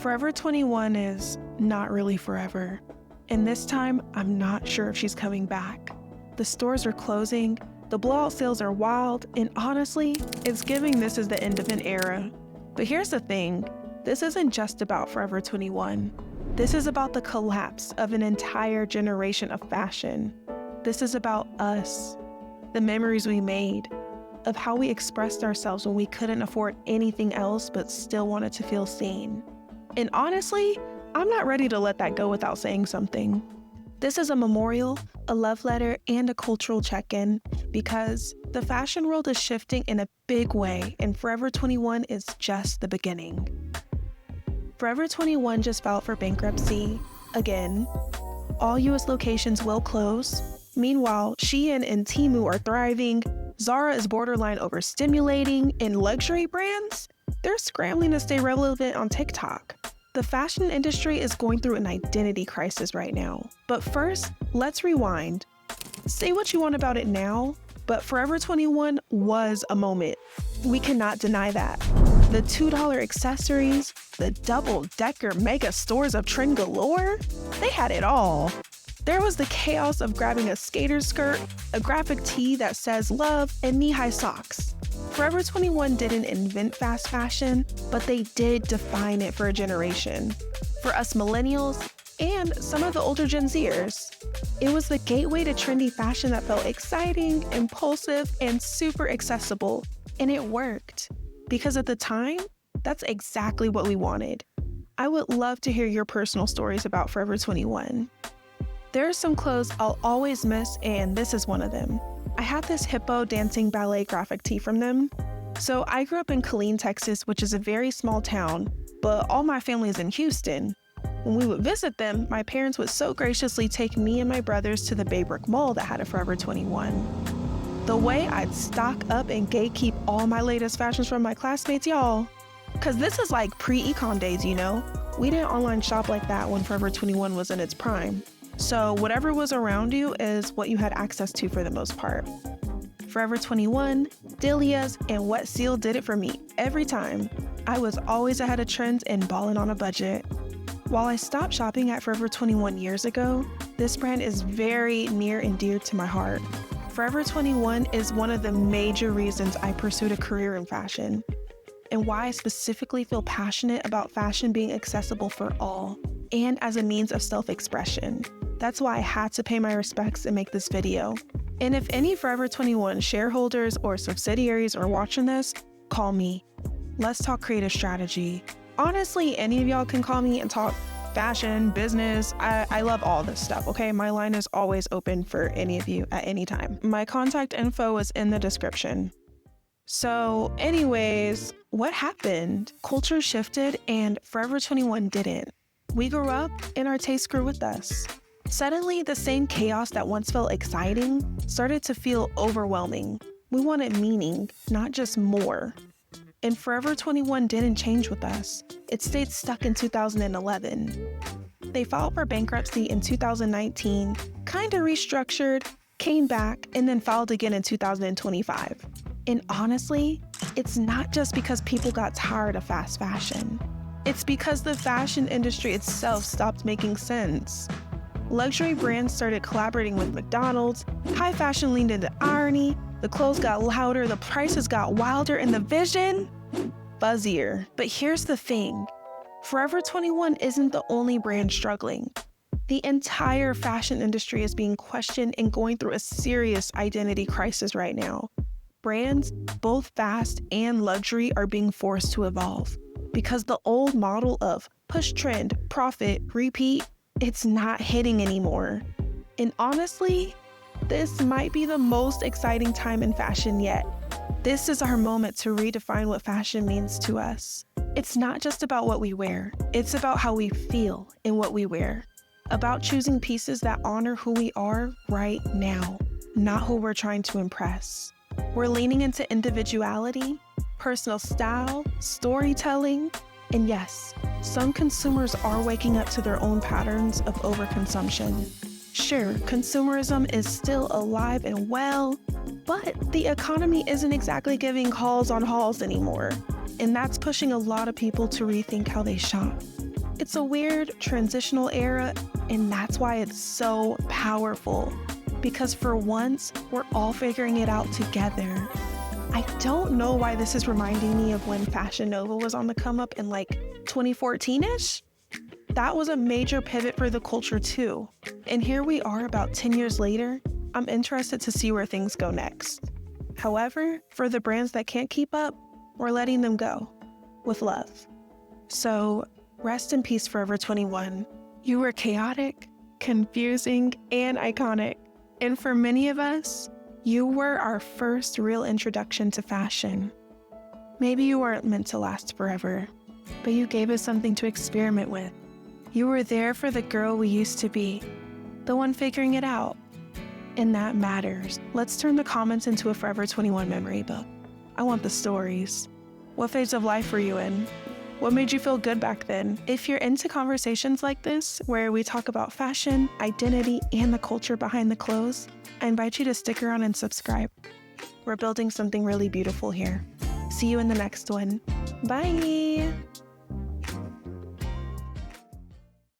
Forever 21 is not really forever. And this time, I'm not sure if she's coming back. The stores are closing, the blowout sales are wild, and honestly, it's giving this as the end of an era. But here's the thing, this isn't just about Forever 21. This is about the collapse of an entire generation of fashion. This is about us, the memories we made, of how we expressed ourselves when we couldn't afford anything else but still wanted to feel seen. And honestly, I'm not ready to let that go without saying something. This is a memorial, a love letter, and a cultural check-in because the fashion world is shifting in a big way and Forever 21 is just the beginning. Forever 21 just filed for bankruptcy again. All US locations will close. Meanwhile, Shein and Temu are thriving. Zara is borderline overstimulating, and luxury brands, they're scrambling to stay relevant on TikTok. The fashion industry is going through an identity crisis right now. But first, let's rewind. Say what you want about it now, but Forever 21 was a moment. We cannot deny that. The $2 accessories, the double-decker mega stores of trend galore, they had it all. There was the chaos of grabbing a skater skirt, a graphic tee that says love, and knee-high socks. Forever 21 didn't invent fast fashion, but they did define it for a generation. For us millennials, and some of the older Gen Zers, it was the gateway to trendy fashion that felt exciting, impulsive, and super accessible. And it worked. Because at the time, that's exactly what we wanted. I would love to hear your personal stories about Forever 21. There are some clothes I'll always miss, and this is one of them. I had this hippo dancing ballet graphic tee from them. So I grew up in Killeen, Texas, which is a very small town, but all my family is in Houston. When we would visit them, my parents would so graciously take me and my brothers to the Baybrook Mall that had a Forever 21. The way I'd stock up and gatekeep all my latest fashions from my classmates, y'all. Cause this is like pre-econ days, you know? We didn't online shop like that when Forever 21 was in its prime. So whatever was around you is what you had access to for the most part. Forever 21, Delia's, and Wet Seal did it for me every time. I was always ahead of trends and balling on a budget. While I stopped shopping at Forever 21 years ago, this brand is very near and dear to my heart. Forever 21 is one of the major reasons I pursued a career in fashion, and why I specifically feel passionate about fashion being accessible for all, and as a means of self-expression. That's why I had to pay my respects and make this video. And if any Forever 21 shareholders or subsidiaries are watching this, call me. Let's talk creative strategy. Honestly, any of y'all can call me and talk fashion, business. I love all this stuff, okay? My line is always open for any of you at any time. My contact info is in the description. So anyways, what happened? Culture shifted and Forever 21 didn't. We grew up and our taste grew with us. Suddenly, the same chaos that once felt exciting started to feel overwhelming. We wanted meaning, not just more. And Forever 21 didn't change with us. It stayed stuck in 2011. They filed for bankruptcy in 2019, kinda restructured, came back, and then filed again in 2025. And honestly, it's not just because people got tired of fast fashion. It's because the fashion industry itself stopped making sense. Luxury brands started collaborating with McDonald's, high fashion leaned into irony, the clothes got louder, the prices got wilder, and the vision, fuzzier. But here's the thing, Forever 21 isn't the only brand struggling. The entire fashion industry is being questioned and going through a serious identity crisis right now. Brands, both fast and luxury, are being forced to evolve because the old model of push trend, profit, repeat, it's not hitting anymore. And honestly, this might be the most exciting time in fashion yet. This is our moment to redefine what fashion means to us. It's not just about what we wear, it's about how we feel in what we wear. About choosing pieces that honor who we are right now, not who we're trying to impress. We're leaning into individuality, personal style, storytelling, and yes, some consumers are waking up to their own patterns of overconsumption. Sure, consumerism is still alive and well, but the economy isn't exactly giving hauls on hauls anymore. And that's pushing a lot of people to rethink how they shop. It's a weird transitional era, and that's why it's so powerful. Because for once, we're all figuring it out together. I don't know why this is reminding me of when Fashion Nova was on the come up in like 2014-ish. That was a major pivot for the culture too. And here we are about 10 years later. I'm interested to see where things go next. However, for the brands that can't keep up, we're letting them go with love. So rest in peace, Forever 21. You were chaotic, confusing, and iconic. And for many of us, you were our first real introduction to fashion. Maybe you weren't meant to last forever, but you gave us something to experiment with. You were there for the girl we used to be, the one figuring it out. And that matters. Let's turn the comments into a Forever 21 memory book. I want the stories. What phase of life were you in? What made you feel good back then? If you're into conversations like this, where we talk about fashion, identity, and the culture behind the clothes, I invite you to stick around and subscribe. We're building something really beautiful here. See you in the next one. Bye!